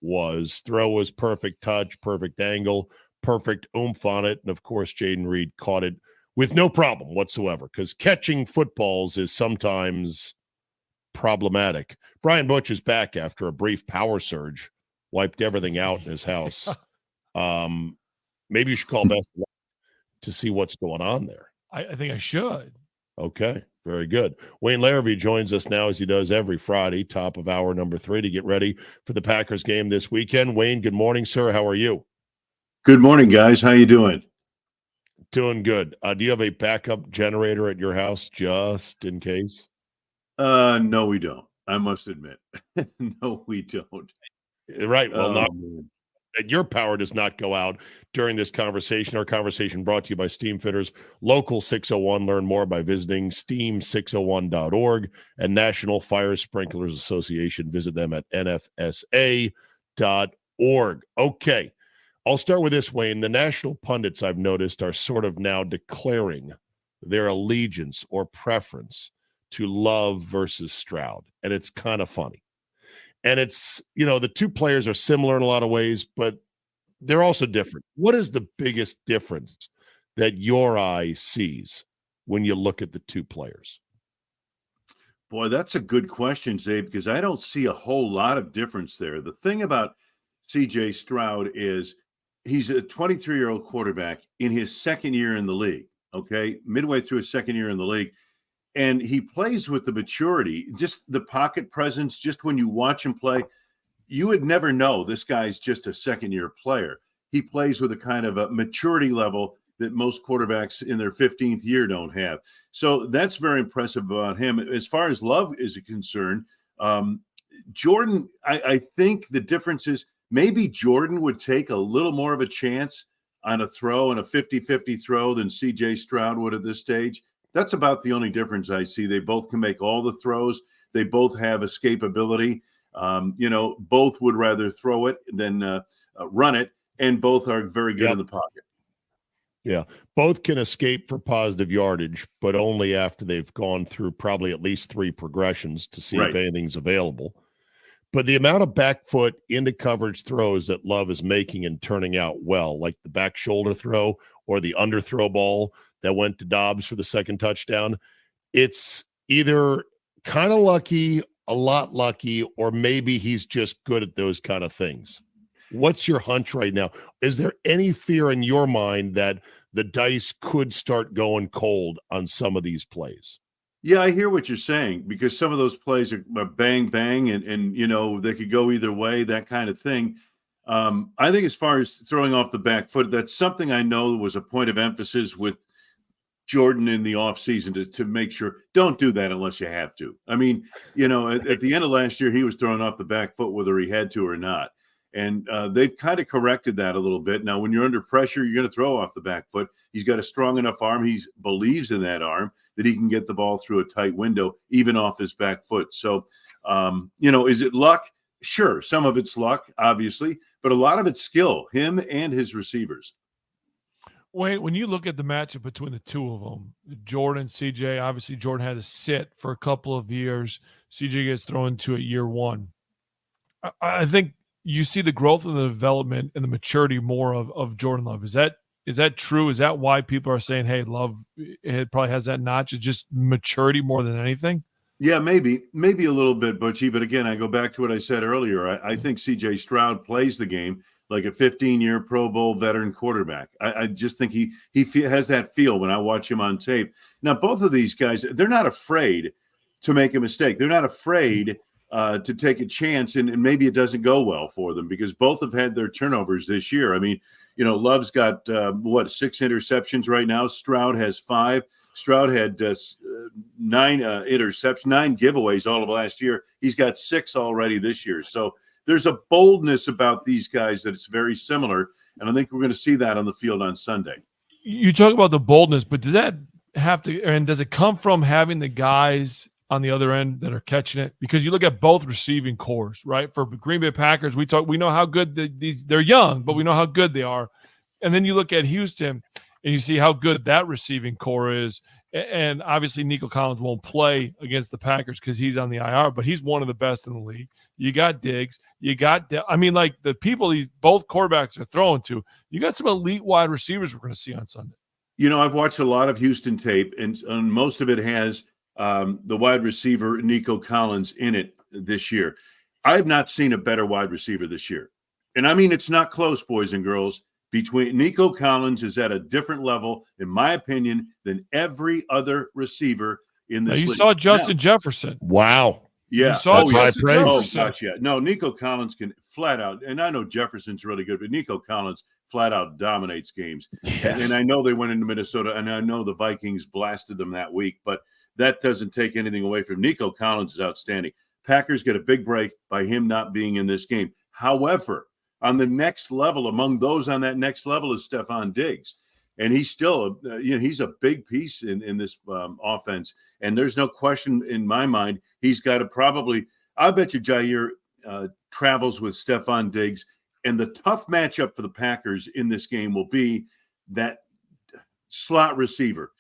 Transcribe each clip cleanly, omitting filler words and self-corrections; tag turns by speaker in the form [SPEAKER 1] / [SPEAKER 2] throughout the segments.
[SPEAKER 1] was. Throw was perfect touch, perfect angle, perfect oomph on it. And, of course, Jaden Reed caught it with no problem whatsoever, because catching footballs is sometimes problematic. Brian Butch is back after a brief power surge, wiped everything out in his house. Maybe you should call Best to see what's going on there.
[SPEAKER 2] I think I should.
[SPEAKER 1] Okay, very good. Wayne Larrivee joins us now, as he does every Friday, top of hour number 3, to get ready for the Packers game this weekend. Wayne, good morning, sir. How are you?
[SPEAKER 3] Good morning, guys. How you doing?
[SPEAKER 1] Doing good. Do you have a backup generator at your house just in case?
[SPEAKER 3] No, we don't. I must admit. No, we don't.
[SPEAKER 1] Right. Well, your power does not go out during this conversation. Our conversation brought to you by Steam Fitters Local 601. Learn more by visiting steam601.org, and National Fire Sprinklers Association. Visit them at nfsa.org. Okay. I'll start with this, Wayne. The national pundits, I've noticed, are sort of now declaring their allegiance or preference to Love versus Stroud. And it's kind of funny. And it's, the two players are similar in a lot of ways, but they're also different. What is the biggest difference that your eye sees when you look at the two players?
[SPEAKER 3] Boy, that's a good question, Zabe, because I don't see a whole lot of difference there. The thing about C.J. Stroud is he's a 23-year-old quarterback in his second year in the league, okay? Midway through his second year in the league. And he plays with the maturity, just the pocket presence. Just when you watch him play, you would never know this guy's just a second-year player. He plays with a kind of a maturity level that most quarterbacks in their 15th year don't have. So that's very impressive about him. As far as Love is concerned, Jordan, I think the difference is maybe Jordan would take a little more of a chance on a throw and a 50-50 throw than C.J. Stroud would at this stage. That's about the only difference I see. They both can make all the throws. They both have escapability. Both would rather throw it than run it, and both are very good in the pocket.
[SPEAKER 1] Yeah, both can escape for positive yardage, but only after they've gone through probably at least 3 progressions to see if anything's available. But the amount of back foot into coverage throws that Love is making and turning out well, like the back shoulder throw or the underthrow ball that went to Dobbs for the second touchdown, it's either kind of lucky, a lot lucky, or maybe he's just good at those kind of things. What's your hunch right now? Is there any fear in your mind that the dice could start going cold on some of these plays?
[SPEAKER 3] Yeah, I hear what you're saying, because some of those plays are bang, bang, and they could go either way, that kind of thing. I think as far as throwing off the back foot, that's something I know was a point of emphasis with Jordan in the offseason to make sure don't do that unless you have to. I mean, at the end of last year, he was throwing off the back foot whether he had to or not. And they've kind of corrected that a little bit. Now, when you're under pressure, you're going to throw off the back foot. He's got a strong enough arm. He believes in that arm that he can get the ball through a tight window, even off his back foot. So, is it luck? Sure. Some of it's luck, obviously, but a lot of it's skill, him and his receivers.
[SPEAKER 2] Wait, when you look at the matchup between the two of them, Jordan, CJ, obviously Jordan had to sit for a couple of years. CJ gets thrown into it year one. I think you see the growth and the development and the maturity more of Jordan Love. Is that true? Is that why people are saying, hey, Love, it probably has that notch? It's just maturity more than anything?
[SPEAKER 3] Yeah, maybe a little bit, Butchie. But again, I go back to what I said earlier. I think C.J. Stroud plays the game like a 15-year Pro Bowl veteran quarterback. I just think he has that feel when I watch him on tape. Now, both of these guys, they're not afraid to make a mistake. They're not afraid to take a chance, and maybe it doesn't go well for them, because both have had their turnovers this year. I mean, Love's got, 6 interceptions right now. Stroud has 5. Stroud had 9 interceptions, 9 giveaways all of last year. He's got 6 already this year. So there's a boldness about these guys that it's very similar, and I think we're going to see that on the field on Sunday.
[SPEAKER 2] You talk about the boldness, but does it come from having the guys on the other end that are catching it? Because you look at both receiving cores, right? For Green Bay Packers, we know how good they're young, but we know how good they are. And then you look at Houston, and you see how good that receiving core is. And obviously Nico Collins won't play against the Packers because he's on the IR, but he's one of the best in the league. You got Diggs. You got like the people both quarterbacks are throwing to, you got some elite wide receivers we're going to see on Sunday.
[SPEAKER 3] I've watched a lot of Houston tape, and most of it has the wide receiver Nico Collins in it this year. I've not seen a better wide receiver this year. And I mean, it's not close, boys and girls. Between Nico Collins is at a different level, in my opinion, than every other receiver in this league.
[SPEAKER 2] You saw Justin Jefferson.
[SPEAKER 1] Wow.
[SPEAKER 3] Yeah.
[SPEAKER 2] You saw Justin Jefferson.
[SPEAKER 3] Oh, gosh, yeah. No, Nico Collins can flat out, and I know Jefferson's really good, but Nico Collins flat out dominates games.
[SPEAKER 1] Yes.
[SPEAKER 3] And I know they went into Minnesota, and I know the Vikings blasted them that week, but that doesn't take anything away from Nico Collins is outstanding. Packers get a big break by him not being in this game. However, on the next level, among those on that next level is Stephon Diggs. And he's still, he's a big piece in this offense. And there's no question in my mind, he's got to probably, I bet you Jair travels with Stephon Diggs. And the tough matchup for the Packers in this game will be that slot receiver.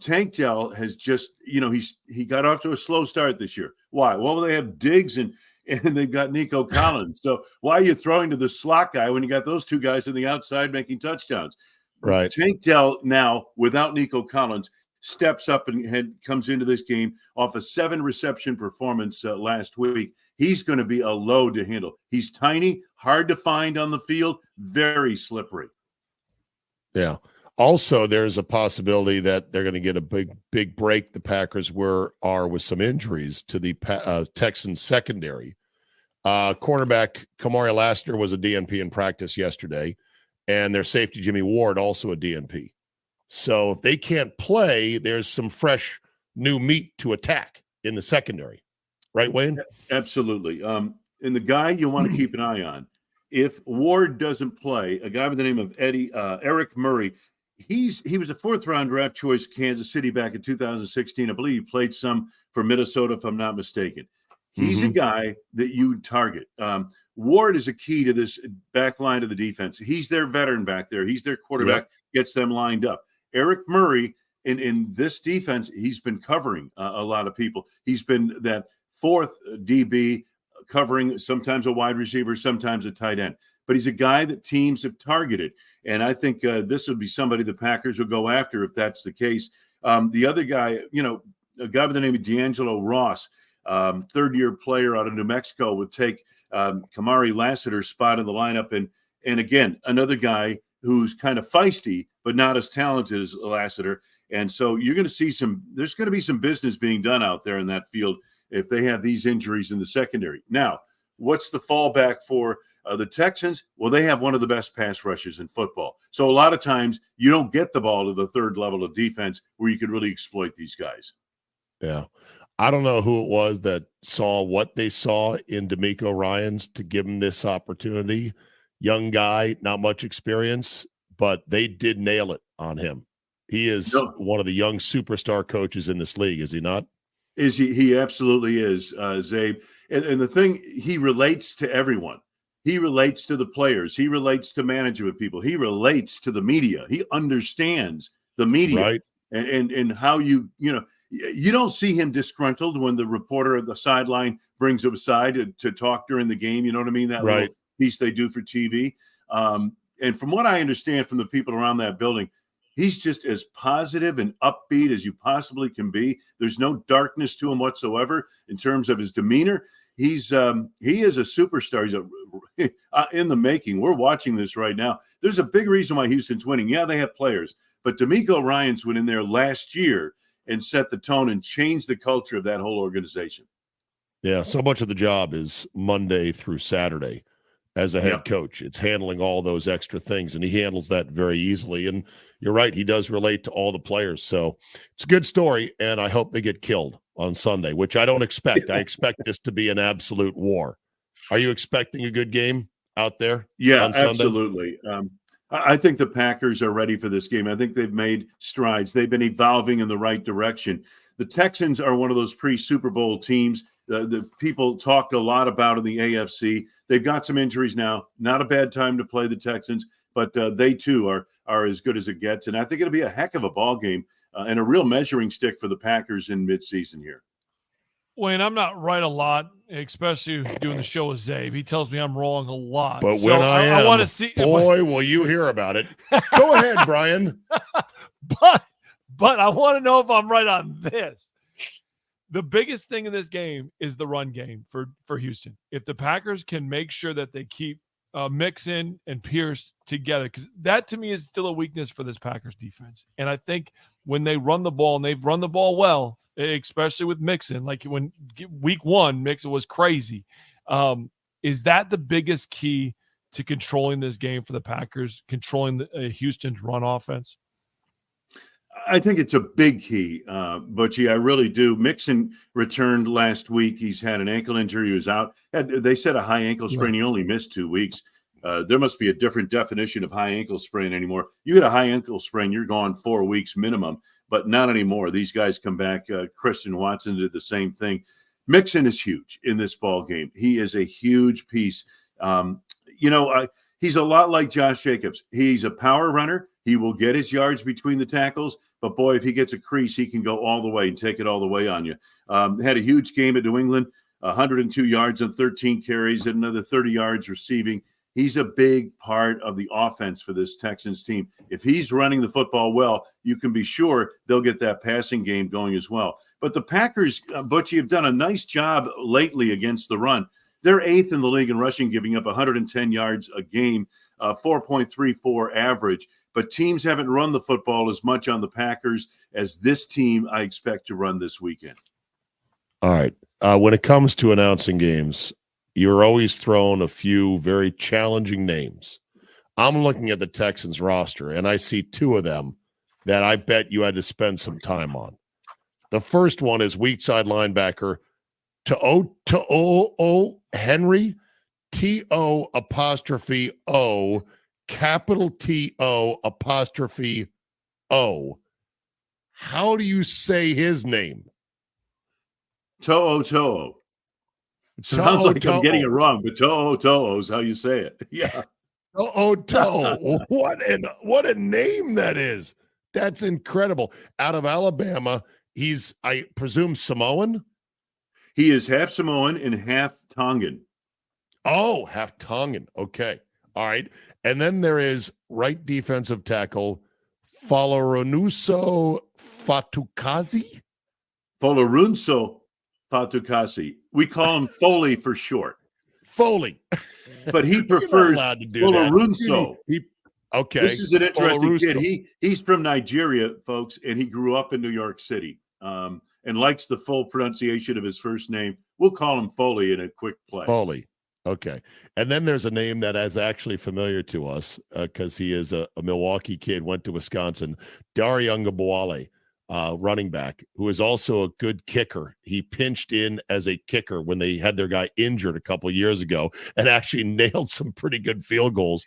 [SPEAKER 3] Tank Dell has just, he got off to a slow start this year. Why? Well, they have Diggs and they've got Nico Collins. So why are you throwing to the slot guy when you got those two guys on the outside making touchdowns?
[SPEAKER 1] Right.
[SPEAKER 3] Tank Dell now, without Nico Collins, steps up and comes into this game off a 7-reception performance last week. He's going to be a load to handle. He's tiny, hard to find on the field, very slippery.
[SPEAKER 1] Yeah. Also, there's a possibility that they're going to get a big break. The Packers are with some injuries to the Texans secondary. Cornerback Kamari Lassiter was a DNP in practice yesterday, and their safety Jimmy Ward also a DNP. So if they can't play, there's some fresh new meat to attack in the secondary. Right, Wayne? Absolutely.
[SPEAKER 3] And the guy you want to keep an eye on, if Ward doesn't play, a guy by the name of Eric Murray, he was a 4th-round draft choice, Kansas City, back in 2016. I believe he played some for Minnesota, if I'm not mistaken. He's a guy that you target. Ward is a key to this back line of the defense. He's their veteran back there. He's their quarterback, gets them lined up. Eric Murray, in this defense, he's been covering a lot of people. He's been that 4th DB, covering sometimes a wide receiver, sometimes a tight end. But he's a guy that teams have targeted. And I think this would be somebody the Packers will go after if that's the case. The other guy, a guy by the name of D'Angelo Ross, 3rd-year player out of New Mexico, would take Kamari Lassiter's spot in the lineup. And again, another guy who's kind of feisty, but not as talented as Lassiter. And so you're going to see there's going to be some business being done out there in that field if they have these injuries in the secondary. Now, what's the fallback for the Texans? Well, they have one of the best pass rushers in football. So a lot of times you don't get the ball to the 3rd level of defense where you could really exploit these guys.
[SPEAKER 1] Yeah. I don't know who it was that saw what they saw in D'Amico Ryans to give him this opportunity. Young guy, not much experience, but they did nail it on him. He is one of the young superstar coaches in this league, is he not?
[SPEAKER 3] He absolutely is, Zabe. And the thing, he relates to everyone. He relates to the players. He relates to management people. He relates to the media. He understands the media.
[SPEAKER 1] Right.
[SPEAKER 3] And how you don't see him disgruntled when the reporter at the sideline brings him aside to talk during the game. You know what I mean? That little piece they do for TV. And from what I understand from the people around that building, he's just as positive and upbeat as you possibly can be. There's no darkness to him whatsoever in terms of his demeanor. He is a superstar. He's in the making. We're watching this right now. There's a big reason why Houston's winning. Yeah, they have players, but D'Amico Ryans went in there last year and set the tone and changed the culture of that whole organization.
[SPEAKER 1] Yeah, so much of the job is Monday through Saturday as a head coach. It's handling all those extra things, and he handles that very easily. And you're right, he does relate to all the players. So it's a good story, and I hope they get killed on Sunday, which I don't expect. I expect this to be an absolute war. Are you expecting a good game out there?
[SPEAKER 3] Yeah,
[SPEAKER 1] on Sunday?
[SPEAKER 3] Absolutely. I think the Packers are ready for this game. I think they've made strides. They've been evolving in the right direction. The Texans are one of those pre-Super Bowl teams the people talked a lot about in the AFC. They've got some injuries now. Not a bad time to play the Texans, but they too are as good as it gets. And I think it'll be a heck of a ball game and a real measuring stick for the Packers in midseason here.
[SPEAKER 2] Wayne, I'm not right a lot, especially doing the show with Zabe. He tells me I'm wrong a lot.
[SPEAKER 1] But when I want to see, boy, will you hear about it. Go ahead, Brian.
[SPEAKER 2] But I want to know if I'm right on this. The biggest thing in this game is the run game for Houston. If the Packers can make sure that they keep Mixon and Pierce together, because that to me is still a weakness for this Packers defense. And I think when they run the ball, and they've run the ball well, especially with Mixon, like when week 1, Mixon was crazy. Is that the biggest key to controlling this game for the Packers, controlling Houston's run offense?
[SPEAKER 3] I think it's a big key, Butchie. I really do. Mixon returned last week. He's had an ankle injury. He was out. They said a high ankle sprain. He only missed 2 weeks. There must be a different definition of high ankle sprain anymore. You get a high ankle sprain, you're gone 4 weeks minimum, but not anymore. These guys come back. Christian Watson did the same thing. Mixon is huge in this ball game. He is a huge piece. He's a lot like Josh Jacobs. He's a power runner. He will get his yards between the tackles, but boy, if he gets a crease, he can go all the way and take it all the way on you. Had a huge game at New England, 102 yards on 13 carries and another 30 yards receiving. He's a big part of the offense for this Texans team. If he's running the football well, you can be sure they'll get that passing game going as well. But the Packers, Butchie, have done a nice job lately against the run. They're 8th in the league in rushing, giving up 110 yards a game, 4.34 average. But teams haven't run the football as much on the Packers as this team I expect to run this weekend.
[SPEAKER 1] All right. When it comes to announcing games, you're always thrown a few very challenging names. I'm looking at the Texans roster, and I see 2 of them that I bet you had to spend some time on. The first one is weak side linebacker To'o Henry, T-O apostrophe O, capital T-O apostrophe O. How do you say his name?
[SPEAKER 3] To'o. Sounds like I'm getting it wrong, but To'o is how you say it. Yeah.
[SPEAKER 1] To'o. What a name that is. That's incredible. Out of Alabama, he's, I presume, Samoan?
[SPEAKER 3] He is half Samoan and half Tongan.
[SPEAKER 1] Oh, half Tongan. Okay. All right. And then there is right defensive tackle Folorunso Fatukasi. We call him Foley for short. Foley.
[SPEAKER 3] But he prefers Folorunso.
[SPEAKER 1] Okay.
[SPEAKER 3] This is an interesting kid. He's from Nigeria, folks, and he grew up in New York City and likes the full pronunciation of his first name. We'll call him Foley in a quick play.
[SPEAKER 1] Foley. Okay. And then there's a name that is actually familiar to us because he is a Milwaukee kid, went to Wisconsin, Dare Ogunbowale, running back, who is also a good kicker. He pinched in as a kicker when they had their guy injured a couple of years ago and actually nailed some pretty good field goals.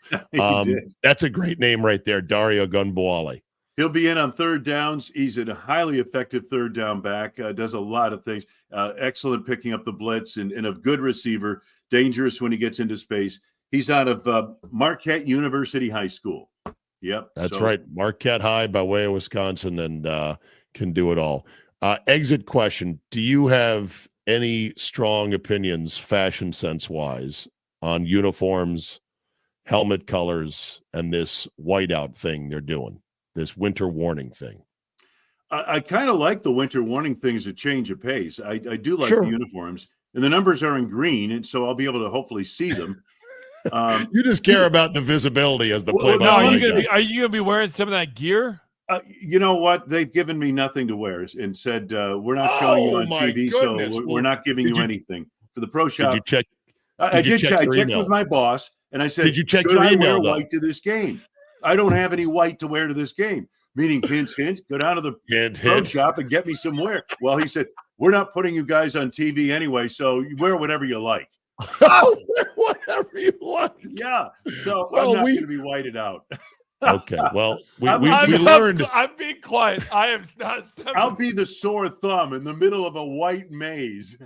[SPEAKER 1] That's a great name right there, Dare Ogunbowale.
[SPEAKER 3] He'll be in on third downs. He's a highly effective third down back, does a lot of things. Excellent picking up the blitz and a good receiver, dangerous when he gets into space. He's out of Marquette University High School. Yep.
[SPEAKER 1] That's right. Marquette High by way of Wisconsin and can do it all. Exit question. Do you have any strong opinions, fashion sense-wise, on uniforms, helmet colors, and this whiteout thing they're doing? This winter warning thing.
[SPEAKER 3] I kind of like the winter warning thing as a change of pace. I do like the uniforms, and the numbers are in green, and so I'll be able to hopefully see them.
[SPEAKER 1] You just care about the visibility as the play-by-play.
[SPEAKER 2] Are you gonna be wearing some of that gear?
[SPEAKER 3] You know what? They've given me nothing to wear and said we're not showing you on TV, so we're not giving you anything for the pro shop.
[SPEAKER 1] Did you check?
[SPEAKER 3] I did check. I checked with my boss, and I said,
[SPEAKER 1] "Did you check
[SPEAKER 3] should
[SPEAKER 1] your
[SPEAKER 3] I
[SPEAKER 1] email
[SPEAKER 3] wear white to this game? I don't have any white to wear to this game." Meaning, hint, go down to the pro shop and get me some wear. Well, he said, we're not putting you guys on TV anyway, so you wear whatever you like.
[SPEAKER 1] Whatever you like.
[SPEAKER 3] Yeah. So I'm not going to be whited out.
[SPEAKER 1] Okay. Well, we
[SPEAKER 3] I'm
[SPEAKER 1] learned.
[SPEAKER 2] I'm being quiet. I am not.
[SPEAKER 3] I'll be the sore thumb in the middle of a white maze.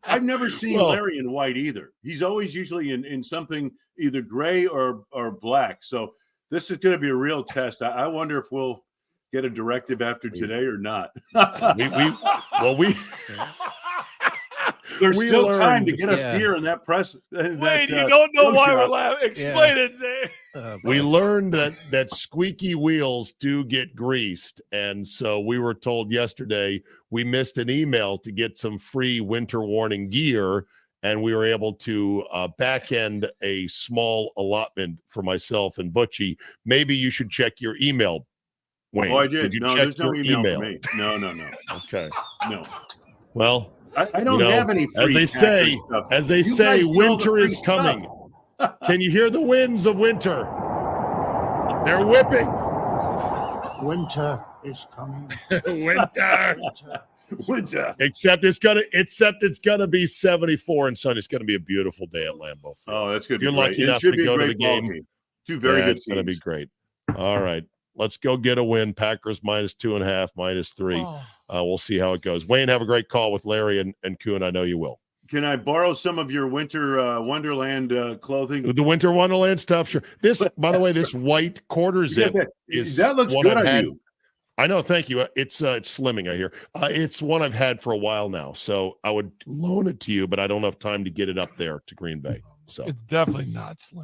[SPEAKER 3] I've never seen Larry in white either. He's always usually in something either gray or black. So this is going to be a real test. I wonder if we'll get a directive after today or not. There's still time to get us gear in that press.
[SPEAKER 2] Wait, you don't know why we're laughing. Explain it, Zay.
[SPEAKER 1] We learned that squeaky wheels do get greased. And so we were told yesterday we missed an email to get some free winter warning gear. And we were able to back end a small allotment for myself and Butchie. Maybe you should check your email, Wayne.
[SPEAKER 3] Oh, I did.
[SPEAKER 1] You
[SPEAKER 3] no,
[SPEAKER 1] check
[SPEAKER 3] there's no
[SPEAKER 1] your
[SPEAKER 3] email for me. No.
[SPEAKER 1] Okay.
[SPEAKER 3] No.
[SPEAKER 1] Well,
[SPEAKER 3] I don't have any free
[SPEAKER 1] as they say, winter is coming. Can you hear the winds of winter? They're whipping.
[SPEAKER 4] Winter is coming.
[SPEAKER 1] Winter. Except it's gonna be 74 and sunny. It's gonna be a beautiful day at Lambeau Field.
[SPEAKER 3] Oh, that's good.
[SPEAKER 1] If you're lucky enough to go to the game.
[SPEAKER 3] Two very good teams.
[SPEAKER 1] It's gonna be great. All right. Let's go get a win. Packers -2.5, -3. We'll see how it goes. Wayne, have a great call with Larry and Kuhn. I know you will.
[SPEAKER 3] Can I borrow some of your winter Wonderland clothing?
[SPEAKER 1] The winter Wonderland stuff, sure. This, by the way, this white quarter zip
[SPEAKER 3] that looks good on you.
[SPEAKER 1] I know, thank you. It's slimming, I hear. It's one I've had for a while now, so I would loan it to you, but I don't have time to get it up there to Green Bay. So
[SPEAKER 2] it's definitely not slim.